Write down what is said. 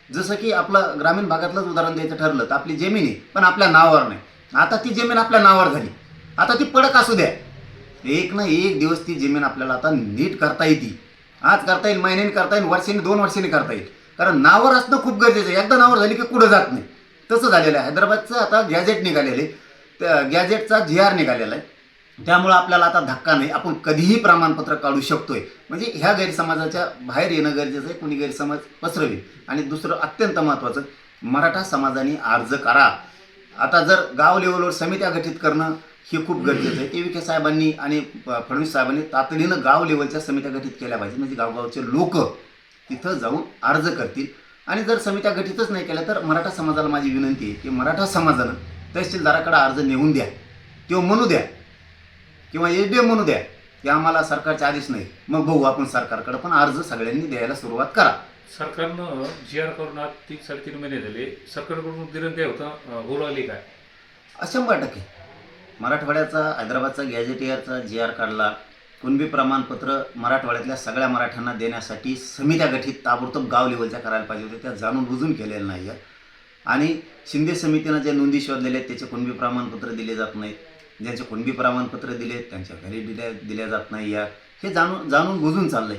जसं की आपलं ग्रामीण भागातलंच उदाहरण द्यायचं ठरलं तर आपली जमीन आहे पण आपल्या नावावर नाही. आता ती जमीन आपल्या नावावर झाली. आता ती पडक असू द्या, एक ना एक दिवस ती जमीन आपल्याला आता नीट करता येते. आज करता येईल, महिन्याने करता येईल, वर्षांनी 2 वर्षांनी करता येईल. कारण नावावर असणं खूप गरजेचं आहे. एकदा नावावर झाली की कुठं जात नाही. तसं झालेलं आहे. हैदराबादचं आता गॅजेट निघालेले, त्या गॅजेटचा GR निघालेला आहे. त्यामुळं आपल्याला आता धक्का नाही, आपण कधीही प्रमाणपत्र काढू शकतोय. म्हणजे ह्या गैरसमाजाच्या बाहेर येणं गरजेचं आहे. कोणी गैरसमज पसरवी. आणि दुसरं अत्यंत महत्त्वाचं, मराठा समाजाने अर्ज करा. आता जर गाव लेवलवर समित्या गठीत करणं हे खूप गरजेचं आहे. ते विखे साहेबांनी आणि फडणवीस साहेबांनी तातडीनं गाव लेवलच्या समित्या गठीत केल्या पाहिजे. म्हणजे गावगावचे लोक तिथं जाऊन अर्ज करतील. आणि जर समित्या गठीतच नाही केल्या तर मराठा समाजाला माझी विनंती आहे की मराठा समाजानं तहसीलदाराकडे अर्ज नेऊन द्या, किंवा म्हणू द्या, किंवा SDM म्हणू द्या की आम्हाला सरकारचे आदेश नाही. मग बघू आपण सरकारकडे, पण अर्ज सगळ्यांनी द्यायला सुरुवात करा. सरकारनं GR करून आज 3-3.5 महिने झाले. सरकारकडून दिलं ते होतं होऊ लागली काय? 100% मराठवाड्याचा, हैदराबादचा गॅजेटियरचा GR काढला. कुणबी प्रमाणपत्र मराठवाड्यातल्या सगळ्या मराठ्यांना देण्यासाठी समित्या गठीत ताबडतोब गाव लेवलच्या करायला पाहिजे होत्या. त्या जाणून बुजून केलेल्या नाही आहे. आणि शिंदे समितीनं जे नोंदी शोधलेले आहेत त्याचे कुणबी प्रमाणपत्र दिले जात नाहीत. ज्यांचे कुणबी प्रमाणपत्र दिलेत त्यांच्या घरी दिल्या जात नाही. या हे जाणून बुजून चाललंय.